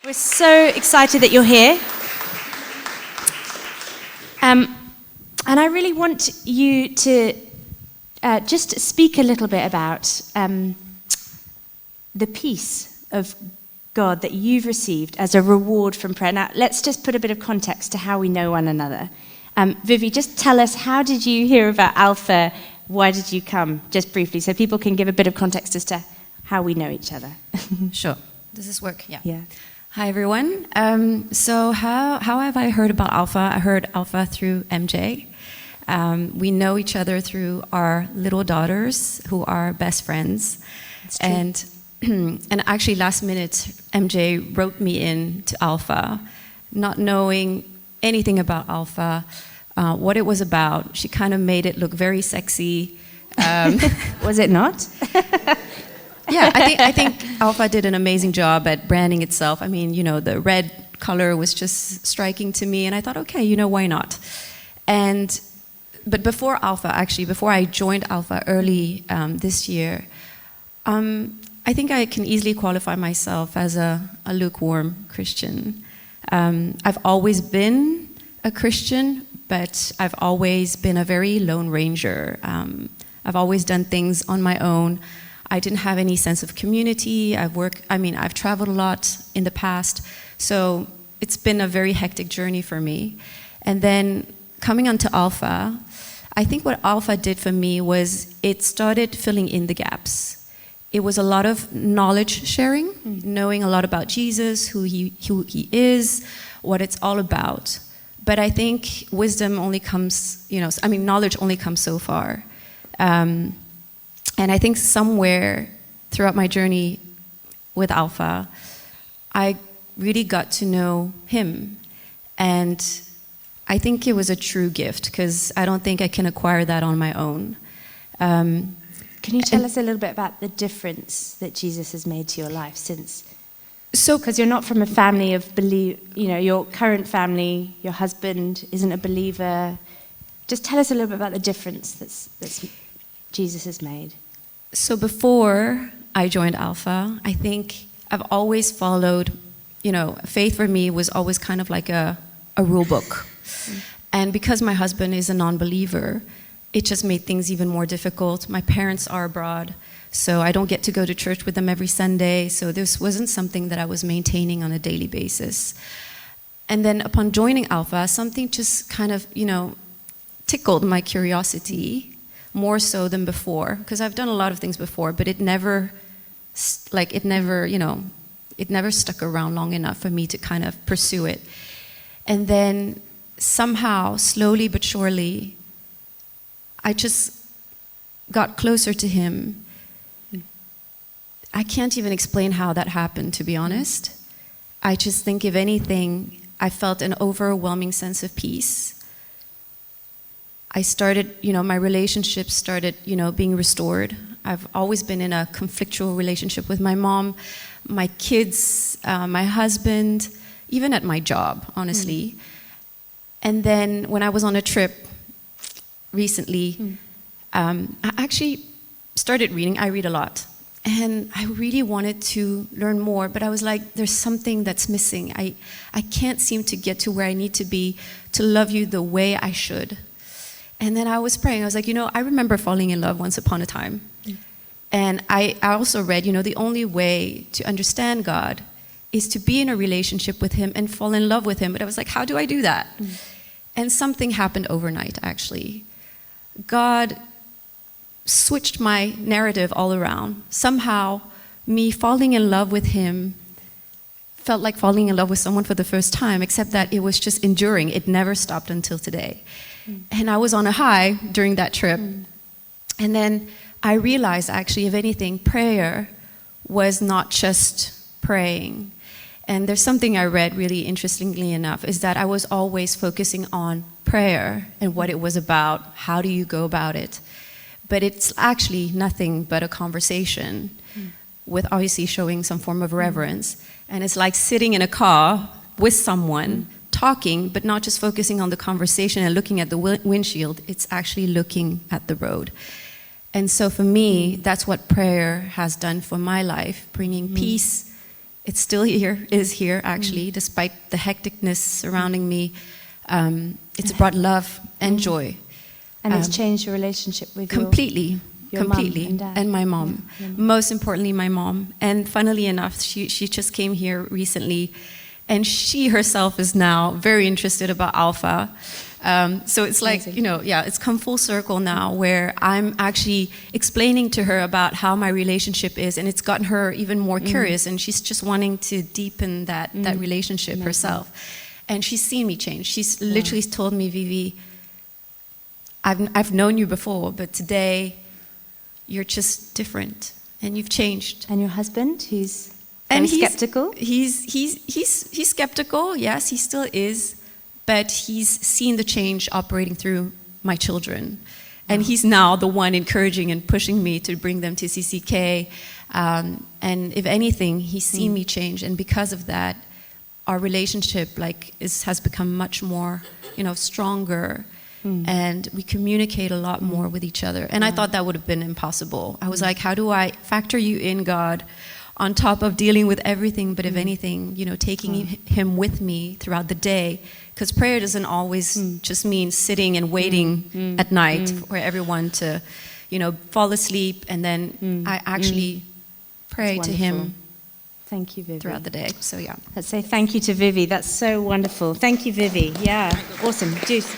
We're so excited that you're here. And I really want you to just speak a little bit about the peace of God that you've received as a reward from prayer. Now, let's just put a bit of context to how we know one another. Vivi, just tell us, how did you hear about Alpha? Why did you come? Just briefly, so people can give a bit of context as to how we know each other. Sure. Does this work? Yeah. Hi, everyone. So how have I heard about Alpha? I heard Alpha through MJ. We know each other through our little daughters, who are best friends. And actually, last minute, MJ wrote me in to Alpha, not knowing anything about Alpha, what it was about. She kind of made it look very sexy. Was it not? Yeah, I think Alpha did an amazing job at branding itself. I mean, you know, the red color was just striking to me, and I thought, okay, you know, why not? But before Alpha, actually, before I joined Alpha early this year, I think I can easily qualify myself as a lukewarm Christian. I've always been a Christian, but I've always been a very lone ranger. I've always done things on my own. I didn't have any sense of community. I've traveled a lot in the past, so it's been a very hectic journey for me. And then coming onto Alpha, I think what Alpha did for me was it started filling in the gaps. It was a lot of knowledge sharing, knowing a lot about Jesus, who he is, what it's all about. But I think wisdom only comes, knowledge only comes so far. And I think somewhere throughout my journey with Alpha, I really got to know him. And I think it was a true gift, because I don't think I can acquire that on my own. Can you tell us a little bit about the difference that Jesus has made to your life since? So, because you're not from a family of your current family, your husband isn't a believer. Just tell us a little bit about the difference that's Jesus has made. So before I joined Alpha, I think I've always followed, faith for me was always kind of like a rule book. And because my husband is a non-believer, it just made things even more difficult. My parents are abroad, so I don't get to go to church with them every Sunday, so this wasn't something that I was maintaining on a daily basis. And then upon joining Alpha, something just kind of, tickled my curiosity more so than before, because I've done a lot of things before, but it never stuck around long enough for me to kind of pursue it. And then somehow, slowly but surely, I just got closer to him. I can't even explain how that happened, to be honest. I just think, if anything, I felt an overwhelming sense of peace. I started, my relationships started, being restored. I've always been in a conflictual relationship with my mom, my kids, my husband, even at my job, honestly. And then when I was on a trip recently, I actually started reading. I read a lot. And I really wanted to learn more, but I was like, there's something that's missing. I can't seem to get to where I need to be to love you the way I should. And then I was praying. I was like, I remember falling in love once upon a time. And I also read, the only way to understand God is to be in a relationship with him and fall in love with him. But I was like, how do I do that? And something happened overnight, actually. God switched my narrative all around. Somehow, me falling in love with him felt like falling in love with someone for the first time, except that it was just enduring. It never stopped until today. And I was on a high during that trip. And then I realized, actually, if anything, prayer was not just praying. And there's something I read really interestingly enough, is that I was always focusing on prayer and what it was about. How do you go about it? But it's actually nothing but a conversation with obviously showing some form of reverence. And it's like sitting in a car with someone, talking, but not just focusing on the conversation and looking at the windshield. It's actually looking at the road. And so for me, that's what prayer has done for my life, bringing peace It's still here, is here actually, despite the hecticness surrounding me. It's brought love and joy. And it's changed your relationship with completely, your completely, mum and dad. and my mom. Yeah. Most importantly, my mom. And funnily enough, she just came here recently, and she herself is now very interested about Alpha. So it's like, Amazing. it's come full circle now, where I'm actually explaining to her about how my relationship is, and it's gotten her even more curious, and she's just wanting to deepen that relationship Amazing. herself. And she's seen me change. She's literally told me, Vivi, I've known you before, but today you're just different, and you've changed. And your husband, who's very skeptical? He's skeptical, yes, he still is, but he's seen the change operating through my children. And he's now the one encouraging and pushing me to bring them to CCK. And if anything, he's seen me change, and because of that, our relationship has become much more, stronger. And we communicate a lot more with each other. And I thought that would have been impossible. I was like, how do I factor you in, God, on top of dealing with everything, but if anything, taking him with me throughout the day? Because prayer doesn't always just mean sitting and waiting at night for everyone to, fall asleep, and then I actually pray to him. Thank you, Vivi. Throughout the day. So yeah. Let's say thank you to Vivi. That's so wonderful. Thank you, Vivi. Yeah, awesome. Juice.